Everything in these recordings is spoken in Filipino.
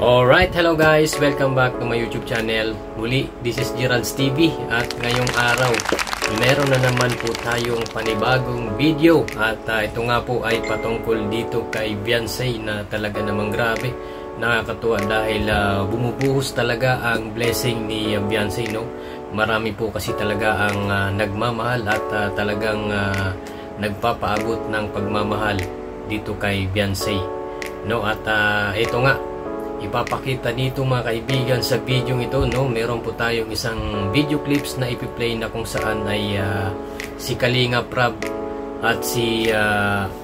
Alright, hello guys! Welcome back to my YouTube channel. Muli, this is Gerald's TV at ngayong araw, meron na naman po tayong panibagong video at ito nga po ay patungkol dito kay Beyonce na talaga namang grabe. Nakakatuwa dahil bumubuhos talaga ang blessing ni Beyonce, no? Marami po kasi talaga ang nagmamahal at talagang nagpapaabot ng pagmamahal dito kay Beyonce, no? At ito nga, ipapakita dito mga kaibigan sa video ito, no? Meron po tayong isang video clips na ipi-play na kung saan ay si Kalinga Prab at si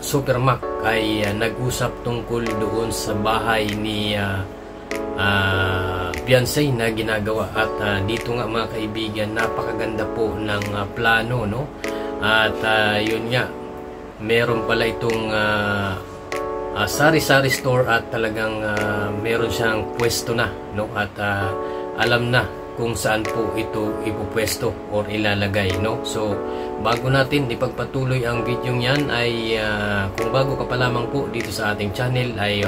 Super Mac ay nag-usap tungkol doon sa bahay ni Beyonce na ginagawa. At dito nga mga kaibigan, napakaganda po ng plano, no? At yun nga, meron pala itong sari-sari store at talagang meron siyang pwesto na, no? At alam na kung saan po ito ipupwesto or ilalagay, no? So bago natin ipagpatuloy ang video niyan ay kung bago ka pa lamang po dito sa ating channel ay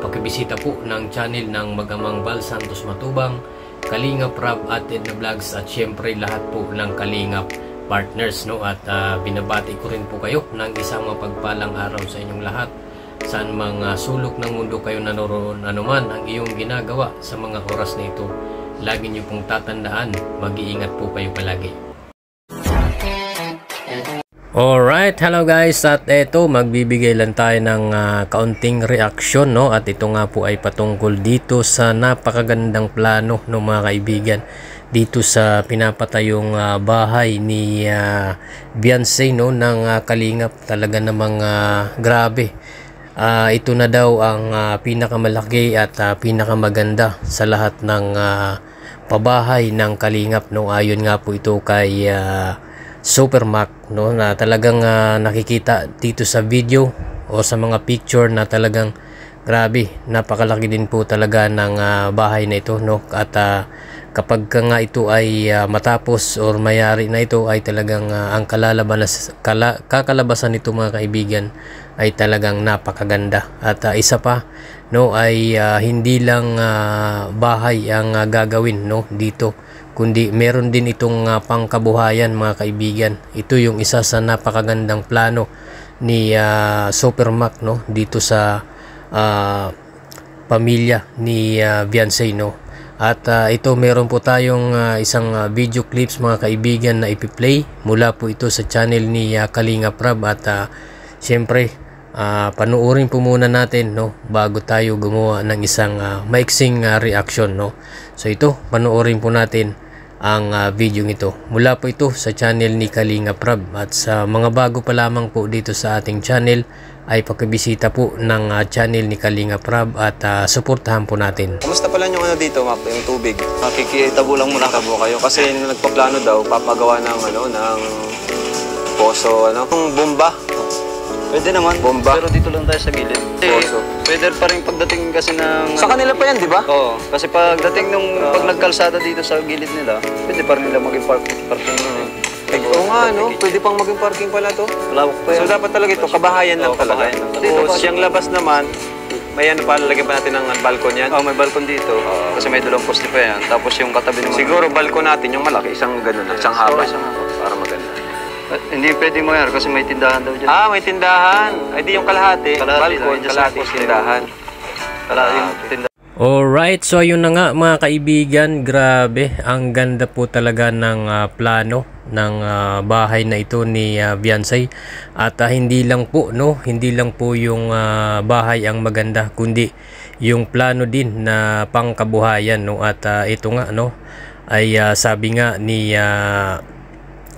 pakibisita po ng channel ng Magamang Val Santos Matubang, Kalinga Prab at Edna Vlogs at syempre lahat po ng Kalingap partners, no? At binabati ko rin po kayo ng isang mapagpalang araw sa inyong lahat. Saan mga sulok ng mundo kayo nanoroon, anuman ang iyong ginagawa sa mga oras na ito, lagi niyo pong tatandaan, mag-iingat po kayo palagi. Alright, hello guys, at eto magbibigay lang tayo ng kaunting reaksyon, no? At ito nga po ay patungkol dito sa napakagandang plano, no, mga kaibigan, dito sa pinapatayong bahay ni Beyonce, no, ng Kalingap. Talaga namang grabe. Ito na daw ang pinakamalaki at pinakamaganda sa lahat ng pabahay ng Kalingap, no? Ayon nga po ito kay Super Mac, no, na talagang nakikita dito sa video o sa mga picture na talagang grabe, napakalaki din po talaga ng bahay na ito, no? At kapag nga ito ay matapos or mayari na ito ay talagang ang kakalabasan nito mga kaibigan ay talagang napakaganda. At isa pa, no, ay hindi lang bahay ang gagawin, no, dito, kundi meron din itong pangkabuhayan mga kaibigan. Ito yung isa sa napakagandang plano ni Super Mac, no, dito sa pamilya ni Beyonce, no? At ito meron po tayong isang video clips mga kaibigan na ipi-play mula po ito sa channel ni Kalinga Prab. At siyempre panuorin po muna natin, no, bago tayo gumawa ng isang maiksing reaction, no? So ito, panuorin po natin ang video ito. Mula po ito sa channel ni Kalinga Prab. At sa mga bago pa lamang po dito sa ating channel ay pakibisita po ng channel ni Kalinga Prab at suportahan po natin. Kamusta pala yung dito, Map, yung tubig? Makikitabo lang muna tabo kayo kasi nagpaplano daw papagawa ng ng poso, kung bomba. Pwede naman. Bomba. Pero dito lang tayo sa gilid. Poso. Pwede pa rin pagdating kasi ng... Sa kanila pa yan, di ba? Oo. Kasi pagdating pag nagkalsada dito sa gilid nila, pwede pa rin nila maging parking yun. Oo nga, no? Pwede pang maging parking pala to. Malawak pa yan. So dapat talaga ito, kabahayan lang talaga. Tapos yung labas naman, may lalagyan pa natin ng balkon yan. May balkon dito. Kasi may dalawang poste pa yan. Tapos yung katabi naman. Siguro balkon natin yung malaki, isang ganun, isang haba. Para maganda. Hindi pwede mo yan kasi may tindahan daw dyan. May tindahan. Ay di yung kalahati. Balkon, kalahati tindahan. Tindahan. Alright, so ayun na nga mga kaibigan, grabe, ang ganda po talaga ng plano ng bahay na ito ni Beyonce. At hindi lang po, no, hindi lang po yung bahay ang maganda, kundi yung plano din na pangkabuhayan, no? At ito nga, no, ay sabi nga ni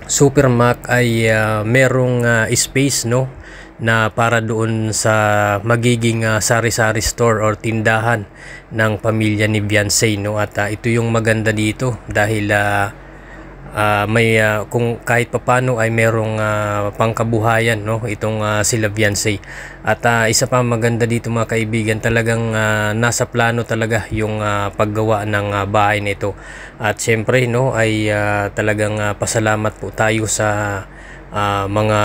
Super Mac ay merong space, no, na para doon sa magiging sari-sari store or tindahan ng pamilya ni Beyonce, no? At ito yung maganda dito dahil may kung kahit papano ay merong pangkabuhayan, no, itong sila Beyonce. At isa pa maganda dito mga kaibigan, talagang nasa plano talaga yung paggawa ng bahay nito. At syempre, no, ay talagang pasalamat po tayo sa mga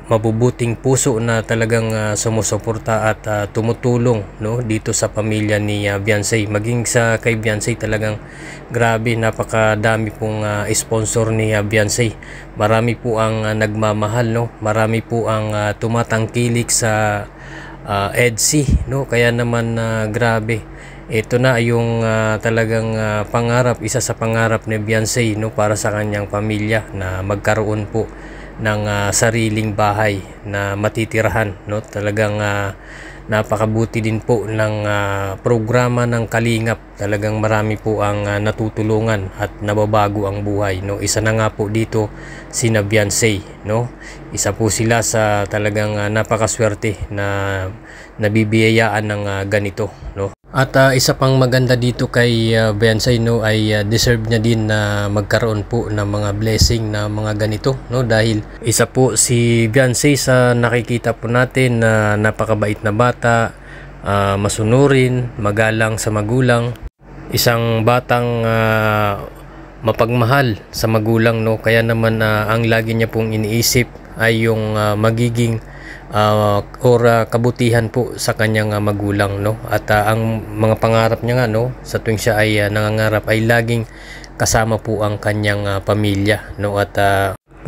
mabubuting puso na talagang sumusuporta at tumutulong, no, dito sa pamilya ni Beyonce. Maging sa kay Beyonce, talagang grabe, napakadami pong sponsor ni Beyonce. Marami po ang nagmamahal, no, marami po ang tumatangkilik sa EDC, no, kaya naman grabe. Ito na yung talagang pangarap, isa sa pangarap ni Beyonce, no, para sa kanyang pamilya na magkaroon po ng sariling bahay na matitirahan, no. Talagang napakabuti din po ng programa ng Kalingap. Talagang marami po ang natutulungan at nababago ang buhay, no. Isa na nga po dito sina Beyonce, no. Isa po sila sa talagang napakaswerte na nabibiyayaan ng ganito, no. At isa pang maganda dito kay Beyonce, no, ay deserve niya din na magkaroon po ng mga blessing na mga ganito, no, dahil isa po si Beyonce sa nakikita po natin na napakabait na bata, masunurin, magalang sa magulang, isang batang mapagmahal sa magulang, no. Kaya naman ang lagi niya pong iniisip ay yung magiging kabutihan po sa kanyang magulang, no. At ang mga pangarap niya nga, no, sa tuwing siya ay nangangarap ay laging kasama po ang kanyang pamilya, no. At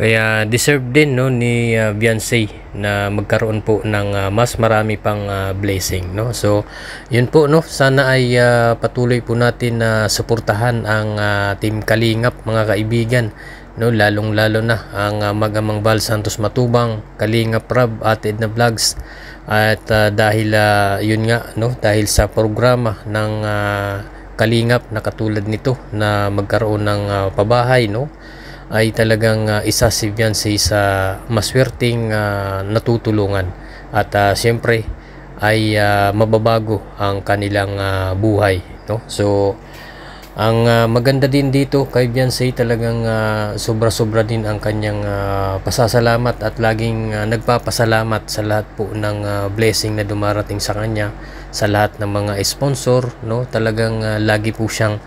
kaya deserve din, no, ni Beyonce na magkaroon po ng mas marami pang blessing, no. So yun po, no, sana ay patuloy po natin na suportahan ang Team Kalingap, mga kaibigan, no, lalong lalo na ang Mag-amang Val Santos Matubang, Kalingap Rab at Edna Vlogs. At dahil yun nga, no, dahil sa programa ng Kalingap na katulad nito na magkaroon ng pabahay, no, ay talagang isa si Beyonce sa maswerteng natutulungan. At siyempre ay mababago ang kanilang buhay, no. So ang maganda din dito kay Beyonce, talagang sobra-sobra din ang kanyang pasasalamat at laging nagpapasalamat sa lahat po ng blessing na dumarating sa kanya, sa lahat ng mga sponsor, no. Talagang lagi po siyang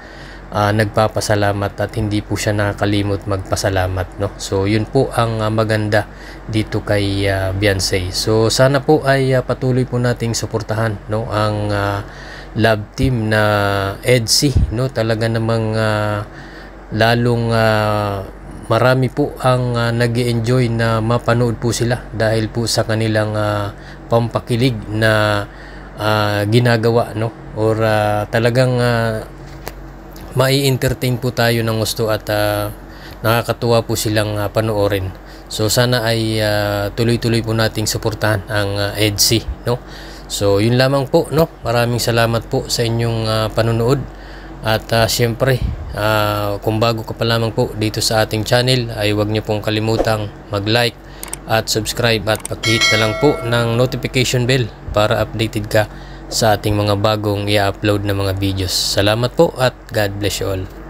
nagpapasalamat at hindi po siya nakakalimot magpasalamat, no. So yun po ang maganda dito kay Beyonce. So sana po ay patuloy po nating suportahan, no, ang love team na EDC, no. Talaga namang lalong marami po ang nag-e-enjoy na mapanood po sila dahil po sa kanilang pampakilig na ginagawa, no, or talagang mai-entertain po tayo ng gusto at nakakatuwa po silang panoorin. So sana ay tuloy-tuloy po nating suportahan ang EDC, no. So yun lamang po, no. Maraming salamat po sa inyong panonood. At siyempre kung bago ka pa lamang po dito sa ating channel ay huwag niyo pong kalimutang mag-like at subscribe at pag-hit na lang po ng notification bell para updated ka sa ating mga bagong i-upload na mga videos. Salamat po at God bless you all.